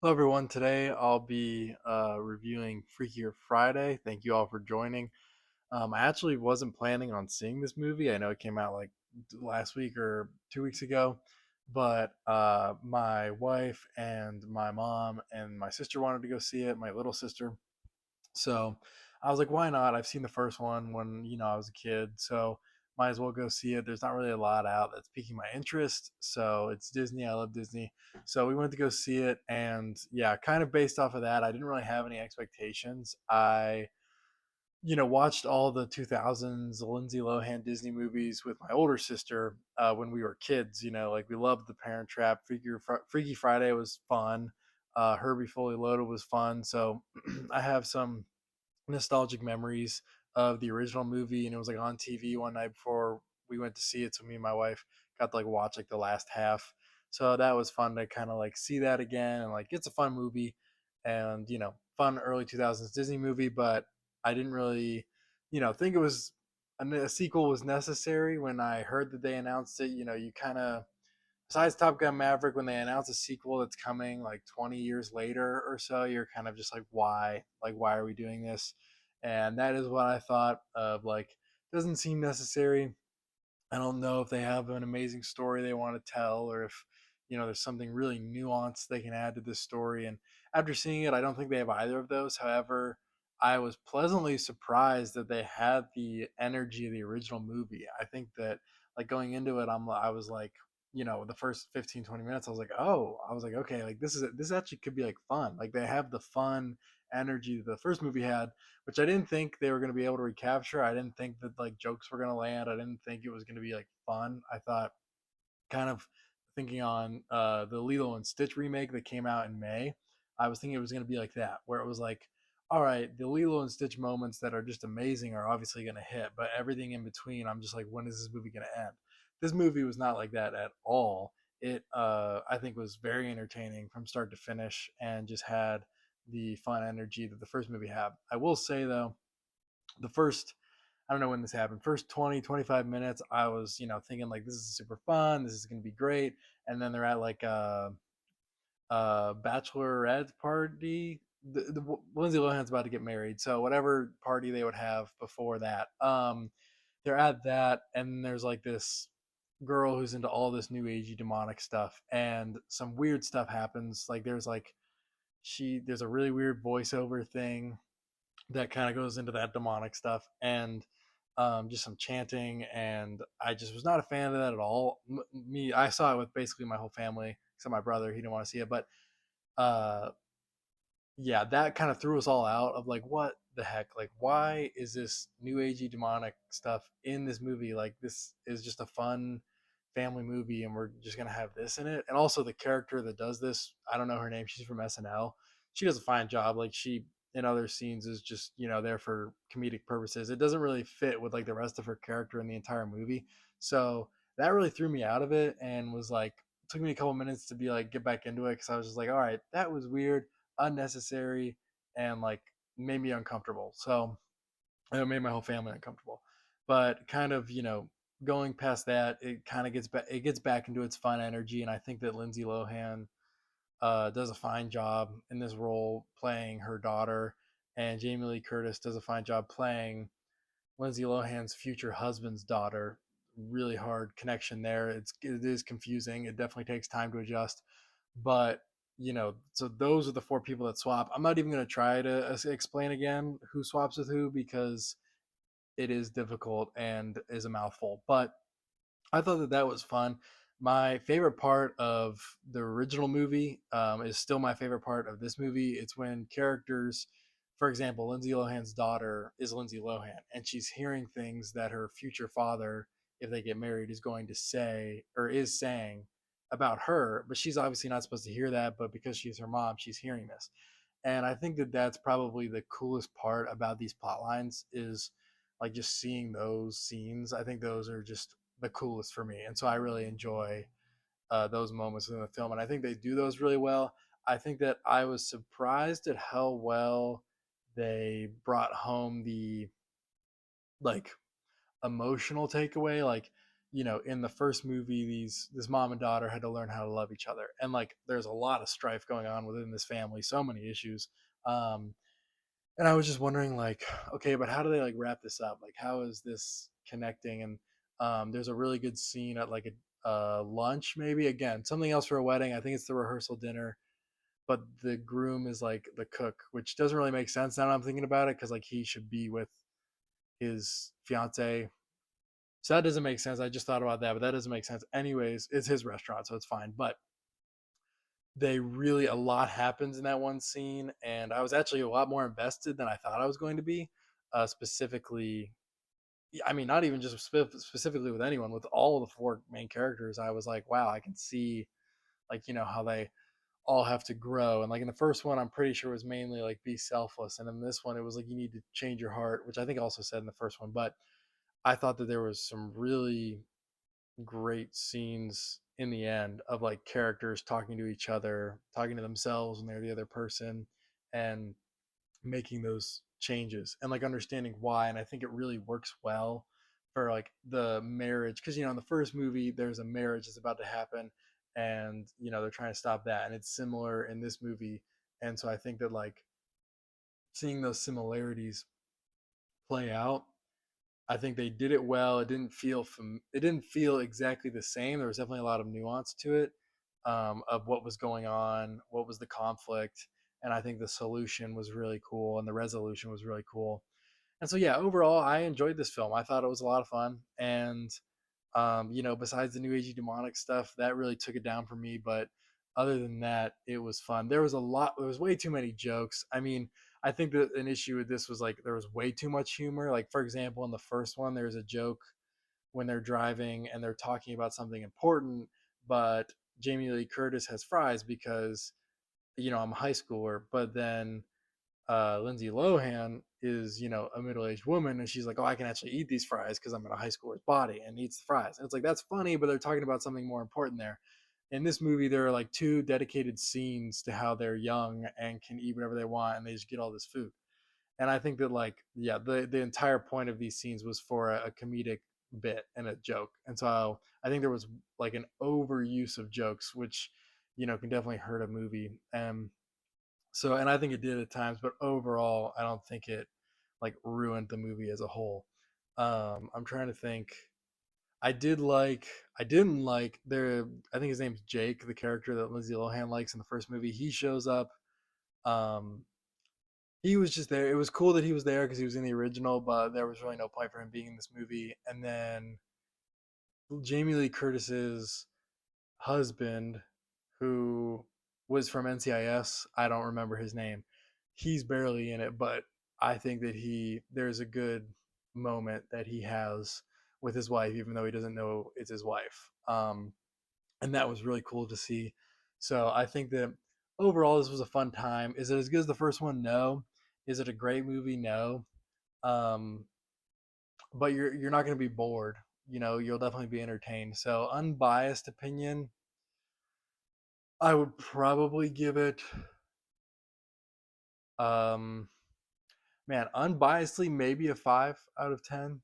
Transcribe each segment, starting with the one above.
Hello, everyone. Today I'll be reviewing Freakier Friday. Thank you all for joining. I actually wasn't planning on seeing this movie. I know it came out like last week or 2 weeks ago, but my wife and my mom and my sister wanted to go see it, my little sister. So I was like, why not? I've seen the first one when, I was a kid. So might as well go see it. There's not really a lot out that's piquing my interest. So it's Disney. I love Disney. So we went to go see it. And yeah, kind of based off of that, I didn't really have any expectations. I watched all the 2000s Lindsay Lohan Disney movies with my older sister when we were kids. Like we loved The Parent Trap. Freaky Friday was fun. Herbie Fully Loaded was fun. So I have some nostalgic memories of the original movie, and it was like on TV one night before we went to see it. So me and my wife got to like watch like the last half. So that was fun to kind of like see that again, and like it's a fun movie, and fun early 2000s Disney movie. But I didn't really, think it was a sequel was necessary when I heard that they announced it. You kind of besides Top Gun Maverick, when they announce a sequel that's coming like 20 years later or so, you're kind of just like, why? Like, why are we doing this? And that is what I thought of. Like, doesn't seem necessary. I don't know if they have an amazing story they want to tell, or if there's something really nuanced they can add to this story. And after seeing it, I don't think they have either of those. However, I was pleasantly surprised that they had the energy of the original movie. I think that like going into it, I was like, the first 15, 20 minutes, I was like, okay, like this actually could be like fun. Like they have the fun energy the first movie had, which I didn't think they were going to be able to recapture. I didn't think that like jokes were going to land. I didn't think it was going to be like fun. I thought kind of thinking on the Lilo and Stitch remake that came out in May, I was thinking it was going to be like that, where it was like, all right, the Lilo and Stitch moments that are just amazing are obviously going to hit, but everything in between, I'm just like, when is this movie going to end? This movie was not like that at all. It, I think, was very entertaining from start to finish and just had the fun energy that the first movie had. I will say though, the first I don't know when this happened. First 20, 25 minutes, I was, thinking like this is super fun. This is going to be great. And then they're at like a bachelorette party. Lindsay Lohan's about to get married. So whatever party they would have before that, they're at that. And there's like this girl who's into all this new agey demonic stuff. And some weird stuff happens. Like there's a really weird voiceover thing that kind of goes into that demonic stuff and just some chanting, and I just was not a fan of that at all. I saw it with basically my whole family except my brother. He didn't want to see it, but uh yeah, that kind of threw us all out of like, what the heck, like why is this new agey demonic stuff in this movie? Like this is just a fun family movie and we're just gonna have this in it. And also the character that does this, I don't know her name, she's from SNL. She does a fine job. Like she in other scenes is just there for comedic purposes. It doesn't really fit with like the rest of her character in the entire movie. So that really threw me out of it and was like, took me a couple minutes to be like get back into it because I was just like, all right, that was weird, unnecessary, and like made me uncomfortable. So it made my whole family uncomfortable. But kind of, going past that, it kind of gets back into its fun energy, and I think that Lindsay Lohan does a fine job in this role playing her daughter, and Jamie Lee Curtis does a fine job playing Lindsay Lohan's future husband's daughter. Really hard connection there. It is confusing. It definitely takes time to adjust, but so those are the four people that swap. I'm not even going to try to explain again who swaps with who because it is difficult and is a mouthful. But I thought that that was fun. My favorite part of the original movie is still my favorite part of this movie. It's when characters, for example, Lindsay Lohan's daughter is Lindsay Lohan, and she's hearing things that her future father, if they get married, is going to say or is saying about her. But she's obviously not supposed to hear that, but because she's her mom, she's hearing this. And I think that that's probably the coolest part about these plot lines is like just seeing those scenes. I think those are just the coolest for me, and so I really enjoy those moments in the film, and I think they do those really well. I think that I was surprised at how well they brought home the like emotional takeaway. Like in the first movie, this mom and daughter had to learn how to love each other, and like there's a lot of strife going on within this family, so many issues. Um, and I was just wondering, like, okay, but how do they like wrap this up? Like, how is this connecting? And there's a really good scene at like a lunch, maybe again something else for a wedding. I think it's the rehearsal dinner, but the groom is like the cook, which doesn't really make sense now that I'm thinking about it, because like he should be with his fiance. So that doesn't make sense. I just thought about that, but that doesn't make sense. Anyways, it's his restaurant, so it's fine. But they really, a lot happens in that one scene, and I was actually a lot more invested than I thought I was going to be. Specifically, I mean, not even just specifically with anyone, with all of the four main characters. I was like, wow, I can see like how they all have to grow. And like in the first one, I'm pretty sure it was mainly like be selfless, and in this one, it was like you need to change your heart, which I think I also said in the first one. But I thought that there was some really great scenes in the end of like characters talking to each other, talking to themselves when they're the other person, and making those changes and like understanding why. And I think it really works well for like the marriage, because in the first movie there's a marriage that's about to happen, and they're trying to stop that, and it's similar in this movie. And so I think that like seeing those similarities play out, I think they did it well. It didn't feel exactly the same. There was definitely a lot of nuance to it, of what was going on, what was the conflict, and I think the solution was really cool, and the resolution was really cool. And so yeah, overall, I enjoyed this film. I thought it was a lot of fun, and besides the new agey demonic stuff, that really took it down for me. But other than that, it was fun. There was a lot. There was way too many jokes. I mean, I think that an issue with this was like there was way too much humor. Like for example, in the first one, there's a joke when they're driving and they're talking about something important, but Jamie Lee Curtis has fries because I'm a high schooler. But then Lindsay Lohan is, a middle aged woman, and she's like, "Oh, I can actually eat these fries because I'm in a high schooler's body," and eats the fries. And it's like that's funny, but they're talking about something more important there. In this movie, there are like two dedicated scenes to how they're young and can eat whatever they want, and they just get all this food. And I think that like yeah, the entire point of these scenes was for a comedic bit and a joke. And so I think there was like an overuse of jokes, which can definitely hurt a movie. So, and I think it did at times, but overall, I don't think it like ruined the movie as a whole. I'm trying to think. I did like, I didn't like there. I think his name's Jake, the character that Lindsay Lohan likes in the first movie. He shows up. Um, he was just there. It was cool that he was there because he was in the original, but there was really no point for him being in this movie. And then Jamie Lee Curtis's husband, who was from NCIS. I don't remember his name. He's barely in it, but I think that there's a good moment that he has with his wife, even though he doesn't know it's his wife. And that was really cool to see. So I think that overall this was a fun time. Is it as good as the first one? No. Is it a great movie? No. Um, but you're not going to be bored. You'll definitely be entertained. So unbiased opinion, I would probably give it um man, unbiasedly maybe a 5 out of 10,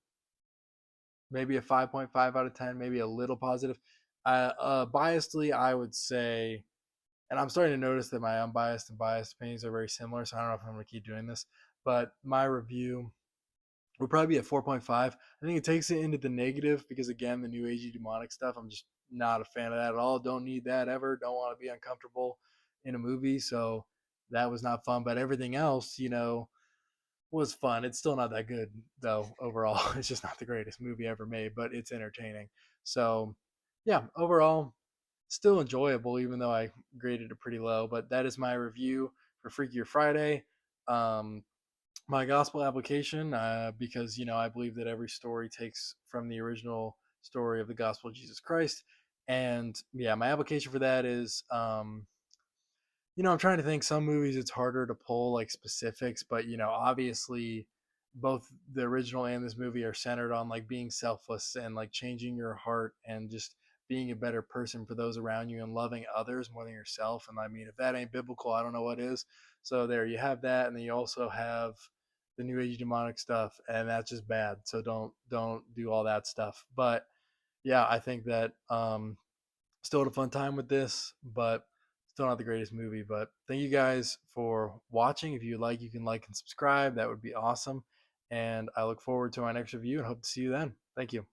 maybe a 5.5 out of 10, maybe a little positive. Biasedly I would say, and I'm starting to notice that my unbiased and biased opinions are very similar, so I don't know if I'm going to keep doing this, but my review would probably be at 4.5. I think it takes it into the negative because again, the new agey demonic stuff, I'm just not a fan of that at all. Don't need that ever. Don't want to be uncomfortable in a movie. So that was not fun. But everything else, was fun. It's still not that good though overall. It's just not the greatest movie ever made, but it's entertaining. So yeah, overall, still enjoyable, even though I graded it pretty low. But that is my review for Freakier Friday. Um, my gospel application, because I believe that every story takes from the original story of the gospel of Jesus Christ. And yeah, my application for that is I'm trying to think. Some movies it's harder to pull like specifics, but obviously both the original and this movie are centered on like being selfless and like changing your heart and just being a better person for those around you and loving others more than yourself. And I mean, if that ain't biblical, I don't know what is. So there you have that, and then you also have the new age demonic stuff, and that's just bad. So don't do all that stuff. But yeah, I think that still had a fun time with this, but still not the greatest movie. But thank you guys for watching. If you like, you can like and subscribe. That would be awesome. And I look forward to my next review and hope to see you then. Thank you.